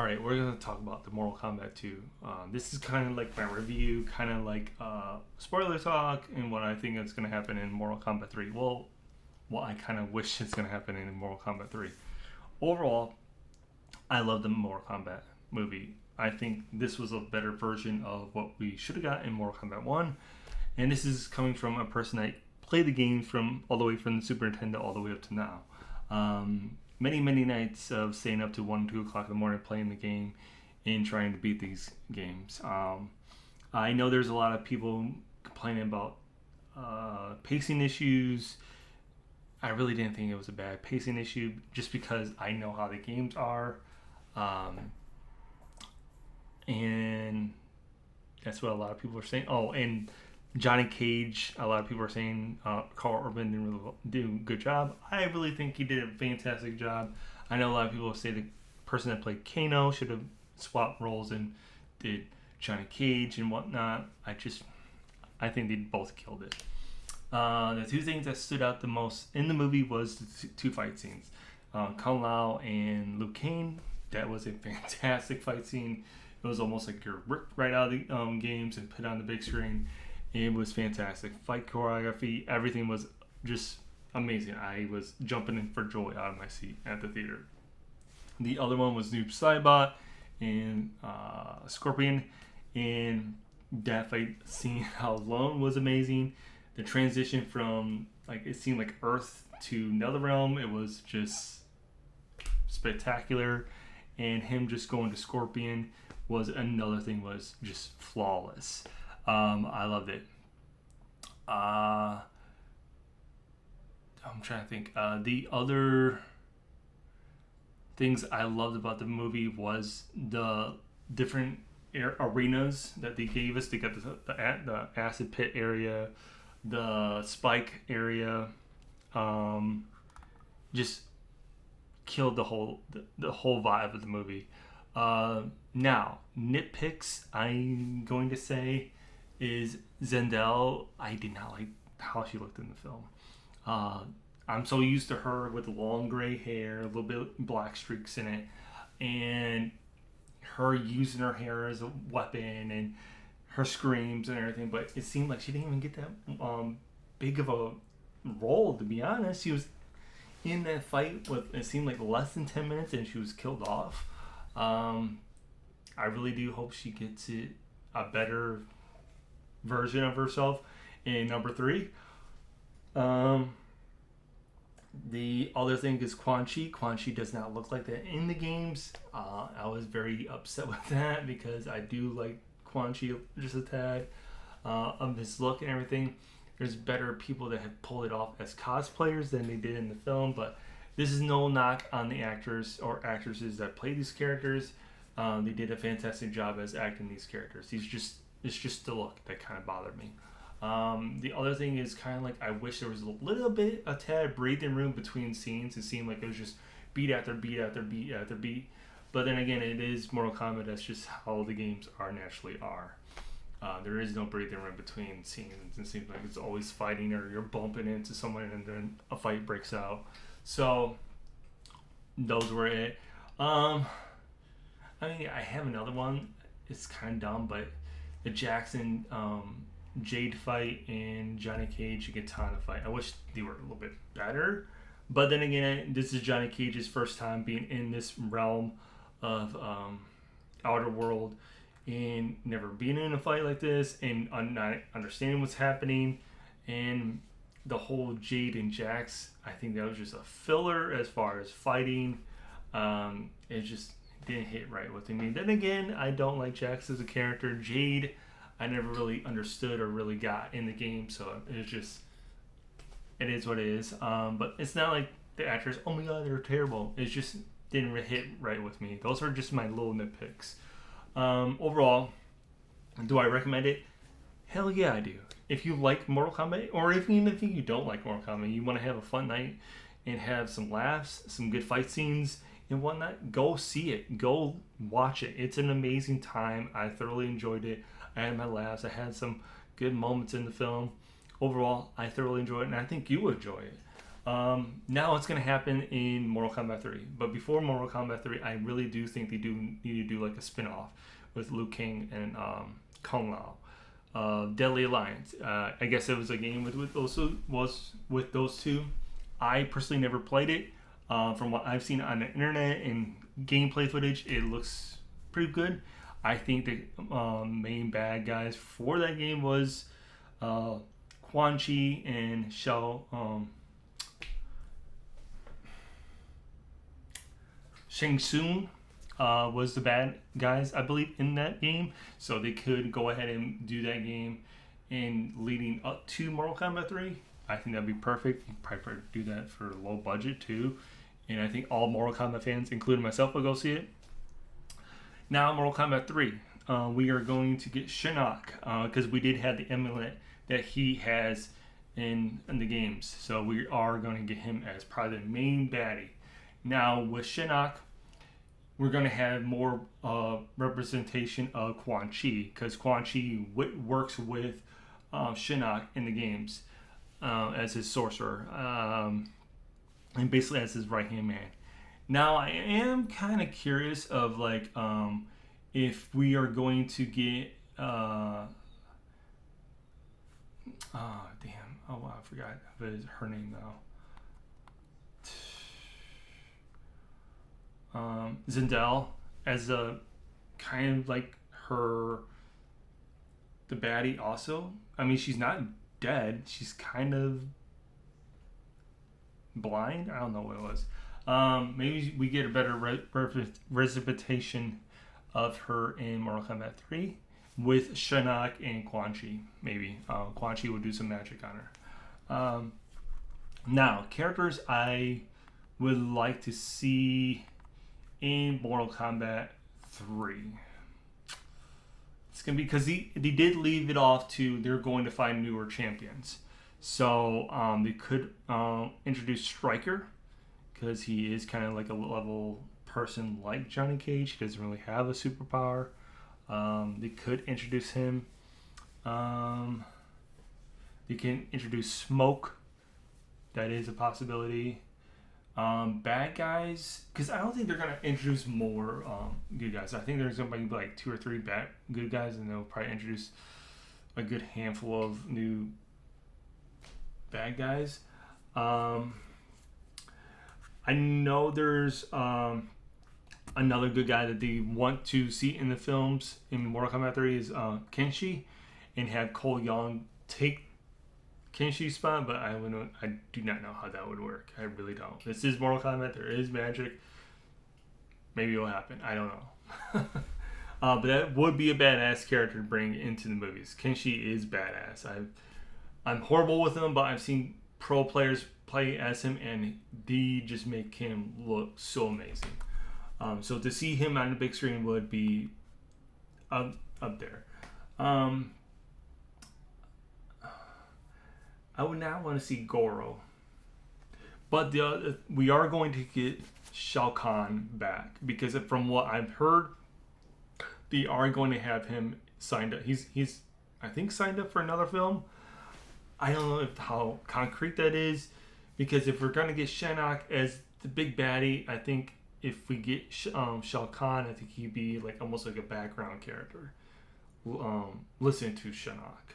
Alright, we're going to talk about the Mortal Kombat 2. This is kind of like my review, kind of like spoiler talk, and what I think is going to happen in Mortal Kombat 3. Well, what I kind of wish is going to happen in Mortal Kombat 3. Overall, I love the Mortal Kombat movie. I think this was a better version of what we should have got in Mortal Kombat 1. And this is coming from a person that played the game from all the way from the Super Nintendo all the way up to now. Many nights of staying up to 1, 2 o'clock in the morning playing the game and trying to beat these games. I know there's a lot of people complaining about pacing issues. I really didn't think it was a bad pacing issue just because I know how the games are. And that's what a lot of people are saying. Oh, and Johnny Cage, a lot of people are saying Carl Urban didn't really do a good job. I really think he did a fantastic job. I know a lot of people say the person that played Kano should have swapped roles and did Johnny Cage and whatnot. I think they both killed it. The two things that stood out the most in the movie was the two fight scenes. Kung Lao and Liu Kang. That was a fantastic fight scene. It was almost like you're ripped right out of the games and put on the big screen. It was fantastic. Fight choreography, everything was just amazing. I was jumping in for joy out of my seat at the theater. The other one was Noob Saibot and Scorpion. And that fight scene alone was amazing. The transition from, like, it seemed like Earth to Netherrealm, it was just spectacular. And him just going to Scorpion was another thing, was just flawless. I loved it. I'm trying to think. The other things I loved about the movie was the different arenas that they gave us. They got the acid pit area, the spike area. Just killed the whole vibe of the movie. Now, nitpicks I'm going to say is Zendel. I did not like how she looked in the film. I'm so used to her with long gray hair, a little bit black streaks in it, and her using her hair as a weapon and her screams and everything. But it seemed like she didn't even get that big of a role, to be honest. She was in that fight with, it seemed like, less than 10 minutes and she was killed off. I really do hope she gets a better version of herself in number 3. The other thing is Quan Chi. Quan Chi does not look like that in the games. I was very upset with that because I do like Quan Chi just a tad of his look and everything. There's better people that have pulled it off as cosplayers than they did in the film, but this is no knock on the actors or actresses that play these characters. They did a fantastic job as acting these characters. It's just the look that kind of bothered me. The other thing is kind of like, I wish there was a tad breathing room between scenes. It seemed like it was just beat after beat after beat after beat. But then again, it is Mortal Kombat. That's just how the games naturally are. There is no breathing room between scenes. It seems like it's always fighting, or you're bumping into someone and then a fight breaks out. So those were it. I have another one. It's kind of dumb, but the Jackson Jade fight and Johnny Cage Katana fight, I wish they were a little bit better. But then again, this is Johnny Cage's first time being in this realm of Outer World and never being in a fight like this and not understanding what's happening. And the whole Jade and Jax, I think that was just a filler as far as fighting. It just didn't hit right with me. Then again, I don't like Jax as a character. Jade, I never really understood or really got in the game, so it is what it is. But it's not like the actors, oh my god, they're terrible. It just didn't hit right with me. Those are just my little nitpicks. Overall, do I recommend it? Hell yeah, I do. If you like Mortal Kombat, or even if you don't like Mortal Kombat, you want to have a fun night and have some laughs, some good fight scenes and whatnot, go see it. Go watch it. It's an amazing time. I thoroughly enjoyed it. I had my laughs. I had some good moments in the film. Overall, I thoroughly enjoyed it, and I think you will enjoy it. Now it's going to happen in Mortal Kombat 3. But before Mortal Kombat 3, I really do think they do need to do like a spin-off with Liu Kang and Kung Lao. Deadly Alliance. I guess it was a game with those two. I personally never played it. From what I've seen on the internet and gameplay footage, it looks pretty good. I think the main bad guys for that game was Quan Chi and Shang Tsung was the bad guys, I believe, in that game. So they could go ahead and do that game and leading up to Mortal Kombat 3. I think that'd be perfect. Probably do that for low budget too. And I think all Mortal Kombat fans, including myself, will go see it. Now, Mortal Kombat 3. We are going to get Shinnok because we did have the amulet that he has in the games. So we are going to get him as probably the main baddie. Now, with Shinnok, we're going to have more representation of Quan Chi because Quan Chi works with Shinnok in the games as his sorcerer and basically as his right hand man. Now I am kind of curious of like if we are going to get I forgot her name now. Zendel as a kind of like the baddie also. I mean, she's not dead. She's kind of blind. I don't know what it was. Maybe we get a better representation of her in Mortal Kombat 3 with Shinnok and Quan Chi. Maybe Quan Chi will do some magic on her. Now, characters I would like to see in Mortal Kombat 3. It's gonna be because they did leave it off to they're going to find newer champions. So they could introduce Stryker because he is kind of like a level person like Johnny Cage. He doesn't really have a superpower. They could introduce him. They can introduce Smoke. That is a possibility. Bad guys, because I don't think they're gonna introduce more good guys. I think there's gonna be like 2 or 3 good guys, and they'll probably introduce a good handful of new bad guys. I know there's another good guy that they want to see in the films in Mortal Kombat 3 is Kenshi, and have Cole Young take Kenshi's spot, but I do not know how that would work. I really don't. This is Mortal Kombat. There is magic. Maybe it'll happen. I don't know. But that would be a badass character to bring into the movies. Kenshi is badass. I'm horrible with him, but I've seen pro players play as him, and they just make him look so amazing. So to see him on the big screen would be up there. I would not want to see Goro. But we are going to get Shao Kahn back. Because from what I've heard, they are going to have him signed up. He's I think, signed up for another film. I don't know how concrete that is. Because if we're going to get Shinnok as the big baddie, I think if we get Shao Kahn, I think he'd be like almost like a background character. Listen to Shinnok.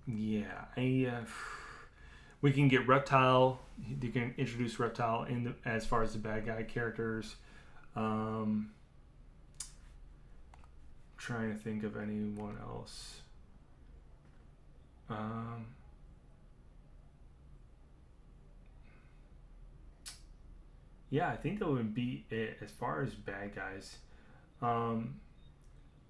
Yeah, we can get Reptile. You can introduce Reptile as far as the bad guy characters. Trying to think of anyone else. Yeah, I think that would be it as far as bad guys.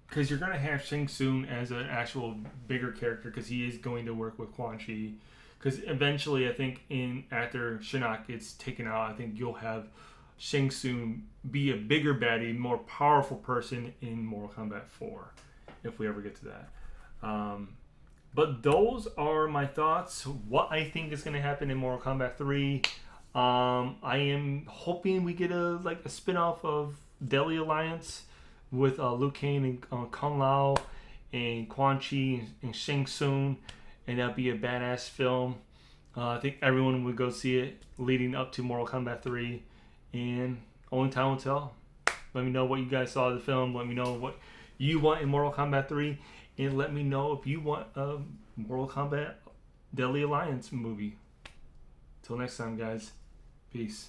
Because you're going to have Shang Tsung as an actual bigger character because he is going to work with Quan Chi. Because eventually, I think after Shinnok gets taken out, I think you'll have Shang Tsung be a bigger baddie, more powerful person in Mortal Kombat 4, if we ever get to that. But those are my thoughts. What I think is going to happen in Mortal Kombat 3. I am hoping we get a spin-off of Deadly Alliance with Liu Kang and Kung Lao and Quan Chi and Shang Tsung, and that'll be a badass film. I think everyone would go see it leading up to Mortal Kombat 3, and only time will tell. Let me know what you guys saw of the film. Let me know what you want in Mortal Kombat 3, and let me know if you want a Mortal Kombat Deadly Alliance movie. Till next time, guys. Peace.